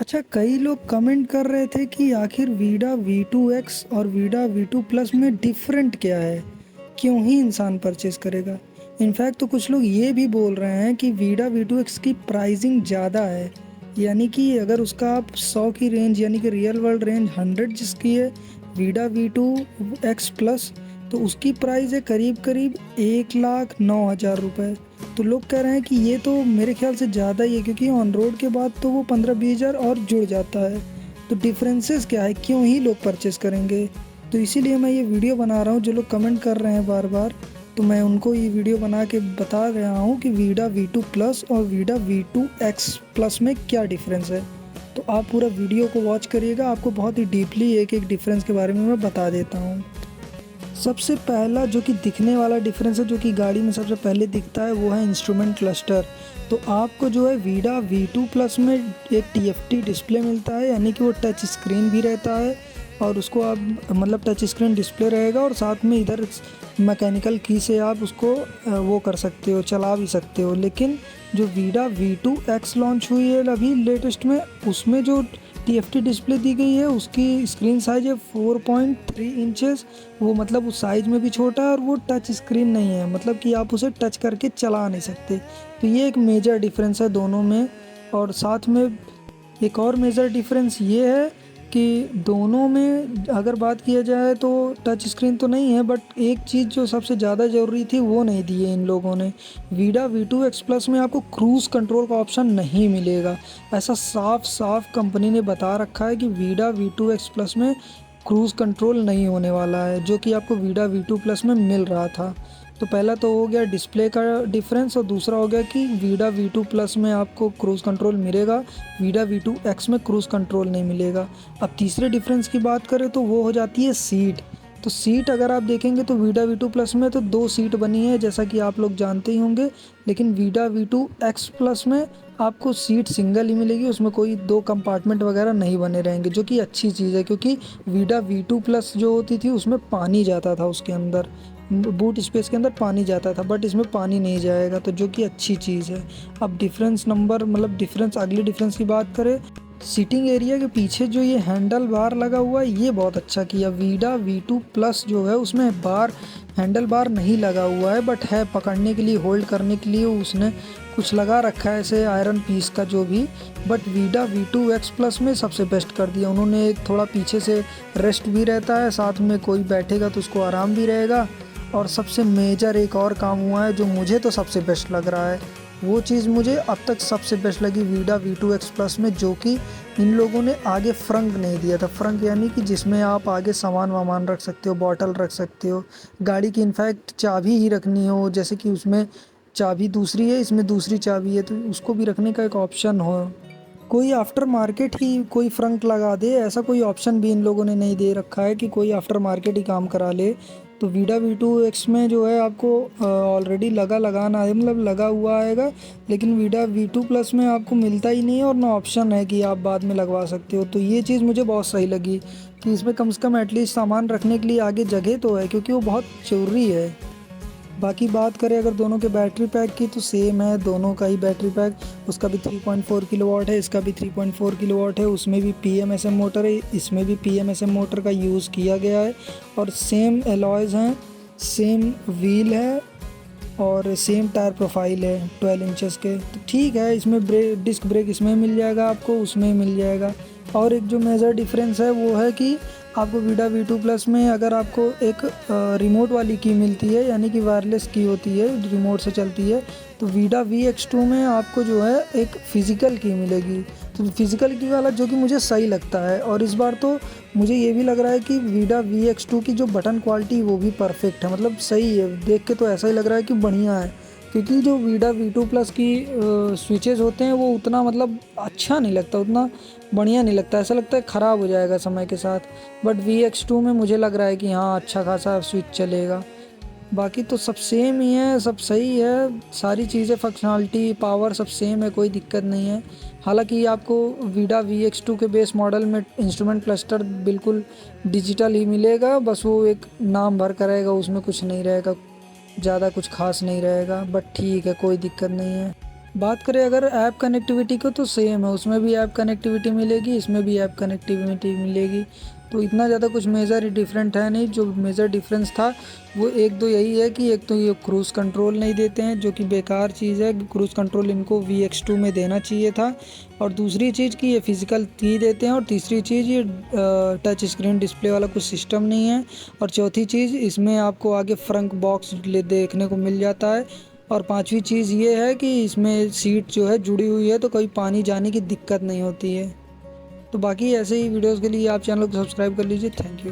अच्छा, कई लोग कमेंट कर रहे थे कि आखिर वीडा V2X और वीडा V2 प्लस में डिफरेंट क्या है, क्यों ही इंसान परचेस करेगा। इनफैक्ट तो कुछ लोग ये भी बोल रहे हैं कि वीडा V2X की प्राइसिंग ज़्यादा है, यानी कि अगर उसका आप 100 की रेंज यानी कि रियल वर्ल्ड रेंज 100 जिसकी है वीडा V2X प्लस, तो उसकी प्राइस है करीब करीब 1,09,000 रुपये। तो लोग कह रहे हैं कि ये तो मेरे ख्याल से ज़्यादा ही है, क्योंकि ऑन रोड के बाद तो वो 15-20 हज़ार और जुड़ जाता है। तो डिफरेंसेस क्या है, क्यों ही लोग परचेस करेंगे। तो इसीलिए मैं ये वीडियो बना रहा हूँ। जो लोग कमेंट कर रहे हैं बार बार, तो मैं उनको ये वीडियो बना के बता रहा हूँ कि वीडा V2 प्लस और वीडा V2X प्लस में क्या डिफरेंस है। तो आप पूरा वीडियो को वॉच करिएगा, आपको बहुत ही डीपली एक एक डिफरेंस के बारे में मैं बता देता हूँ। सबसे पहला जो कि दिखने वाला डिफरेंस है, जो कि गाड़ी में सबसे पहले दिखता है, वो है इंस्ट्रूमेंट क्लस्टर। तो आपको जो है वीडा V2 प्लस में एक TFT डिस्प्ले मिलता है, यानी कि वो टच स्क्रीन भी रहता है और उसको आप मतलब टच स्क्रीन डिस्प्ले रहेगा और साथ में इधर मैकेनिकल की से आप उसको वो कर सकते हो, चला भी सकते हो। लेकिन जो वीडा V2X लॉन्च हुई है अभी लेटेस्ट में, उसमें जो TFT डिस्प्ले दी गई है उसकी स्क्रीन साइज़ है 4.3 इंचेस। वो मतलब उस साइज़ में भी छोटा है और वो टच स्क्रीन नहीं है, मतलब कि आप उसे टच करके चला नहीं सकते। तो ये एक मेजर डिफरेंस है दोनों में। और साथ में एक और मेजर डिफरेंस ये है कि दोनों में अगर बात किया जाए तो टच स्क्रीन तो नहीं है, बट एक चीज़ जो सबसे ज़्यादा ज़रूरी थी वो नहीं दी है इन लोगों ने। वीडा V2X प्लस में आपको क्रूज़ कंट्रोल का ऑप्शन नहीं मिलेगा। ऐसा साफ साफ कंपनी ने बता रखा है कि वीडा V2X प्लस में क्रूज़ कंट्रोल नहीं होने वाला है, जो कि आपको वीडा V2 प्लस में मिल रहा था। तो पहला तो हो गया डिस्प्ले का डिफरेंस, और दूसरा हो गया कि वीडा V2 प्लस में आपको क्रूज़ कंट्रोल मिलेगा, वीडा V2X में क्रूज़ कंट्रोल नहीं मिलेगा। अब तीसरे डिफरेंस की बात करें तो वो हो जाती है सीट। तो सीट अगर आप देखेंगे तो वीडा V2 प्लस में तो 2 सीट बनी है, जैसा कि आप लोग जानते ही होंगे। लेकिन वीडा V2X प्लस में आपको सीट सिंगल ही मिलेगी, उसमें कोई 2 कंपार्टमेंट वगैरह नहीं बने रहेंगे, जो कि अच्छी चीज़ है, क्योंकि वीडा V2 प्लस जो होती थी उसमें पानी जाता था, उसके अंदर बूट स्पेस के अंदर पानी जाता था, बट इसमें पानी नहीं जाएगा, तो जो कि अच्छी चीज़ है। अब डिफरेंस नंबर मतलब डिफरेंस अगली डिफरेंस की बात करें, सीटिंग एरिया के पीछे जो ये हैंडल बार लगा हुआ है ये बहुत अच्छा किया। वीडा V2 प्लस जो है उसमें हैंडल बार नहीं लगा हुआ है, बट है पकड़ने के लिए, होल्ड करने के लिए उसने कुछ लगा रखा है ऐसे आयरन पीस का जो भी। बट वीडा V2X प्लस में सबसे बेस्ट कर दिया उन्होंने। एक थोड़ा पीछे से रेस्ट भी रहता है, साथ में कोई बैठेगा तो उसको आराम भी रहेगा। और सबसे मेजर एक और काम हुआ है जो मुझे तो सबसे बेस्ट लग रहा है, वो चीज़ मुझे अब तक सबसे बेस्ट लगी वीडा V2X प्लस में, जो कि इन लोगों ने आगे फ्रंक नहीं दिया था। फ्रंक यानी कि जिसमें आप आगे सामान वामान रख सकते हो, बॉटल रख सकते हो, गाड़ी की इनफैक्ट चाबी ही रखनी हो, जैसे कि उसमें चाबी दूसरी है, इसमें दूसरी चाबी है, तो उसको भी रखने का एक ऑप्शन हो। कोई आफ्टर मार्केट ही कोई फ्रंक लगा दे, ऐसा कोई ऑप्शन भी इन लोगों ने नहीं दे रखा है कि कोई आफ्टर मार्केट ही काम करा ले। तो वीडा V2X में जो है आपको ऑलरेडी लगाना है, मतलब लगा हुआ आएगा। लेकिन वीडा V2 प्लस में आपको मिलता ही नहीं है, और ना ऑप्शन है कि आप बाद में लगवा सकते हो। तो ये चीज़ मुझे बहुत सही लगी कि इसमें कम से कम एटलीस्ट सामान रखने के लिए आगे जगह तो है, क्योंकि वो बहुत ज़रूरी है। बाकी बात करें अगर दोनों के बैटरी पैक की, तो सेम है दोनों का ही बैटरी पैक। उसका भी 3.4 किलोवाट है, इसका भी 3.4 किलोवाट है। उसमें भी PMSM मोटर है, इसमें भी PMSM मोटर का यूज़ किया गया है। और सेम एलॉयज़ हैं, सेम व्हील है और सेम टायर प्रोफाइल है 12 इंचेस के। तो ठीक है, इसमें डिस्क ब्रेक इसमें मिल जाएगा आपको, उसमें मिल जाएगा। और एक जो मेजर डिफरेंस है वो है कि आपको वीडा V2 प्लस में अगर आपको एक रिमोट वाली की मिलती है, यानी कि वायरलेस की होती है, रिमोट से चलती है, तो वीडा VX2 में आपको जो है एक फ़िज़िकल की मिलेगी। तो फिज़िकल की वाला जो कि मुझे सही लगता है। और इस बार तो मुझे ये भी लग रहा है कि वीडा VX2 की जो बटन क्वालिटी वो भी परफेक्ट है, मतलब सही है, देख के तो ऐसा ही लग रहा है कि बढ़िया है। क्योंकि जो वीडा V2 प्लस की स्विचेज़ होते हैं वो उतना मतलब अच्छा नहीं लगता, उतना बढ़िया नहीं लगता, ऐसा लगता है ख़राब हो जाएगा समय के साथ। बट VX2 में मुझे लग रहा है कि हाँ अच्छा खासा स्विच चलेगा। बाकी तो सब सेम ही है, सब सही है, सारी चीज़ें फंक्शनलिटी पावर सब सेम है, कोई दिक्कत नहीं है। हालांकि आपको वीडा VX2 के बेस मॉडल में इंस्ट्रूमेंट क्लस्टर बिल्कुल डिजिटल ही मिलेगा, बस वो एक नाम भर कर रहेगा, उसमें कुछ नहीं रहेगा, ज़्यादा कुछ खास नहीं रहेगा। बट ठीक है, कोई दिक्कत नहीं है। बात करें अगर ऐप कनेक्टिविटी को तो सेम है, उसमें भी ऐप कनेक्टिविटी मिलेगी, इसमें भी ऐप कनेक्टिविटी मिलेगी। तो इतना ज़्यादा कुछ मेजर डिफरेंट है नहीं। जो मेजर डिफरेंस था वो एक दो यही है कि एक तो ये क्रूज़ कंट्रोल नहीं देते हैं, जो कि बेकार चीज़ है। क्रूज़ कंट्रोल इनको VX2 में देना चाहिए था। और दूसरी चीज़ कि ये फिज़िकल की देते हैं। और तीसरी चीज़ ये टच स्क्रीन डिस्प्ले वाला कुछ सिस्टम नहीं है। और चौथी चीज़ इसमें आपको आगे फ्रंट बॉक्स देखने को मिल जाता है। और पांचवी चीज़ ये है कि इसमें सीट जो है जुड़ी हुई है, तो कोई पानी जाने की दिक्कत नहीं होती है। तो बाकी ऐसे ही वीडियोस के लिए आप चैनल को सब्सक्राइब कर लीजिए। Thank you.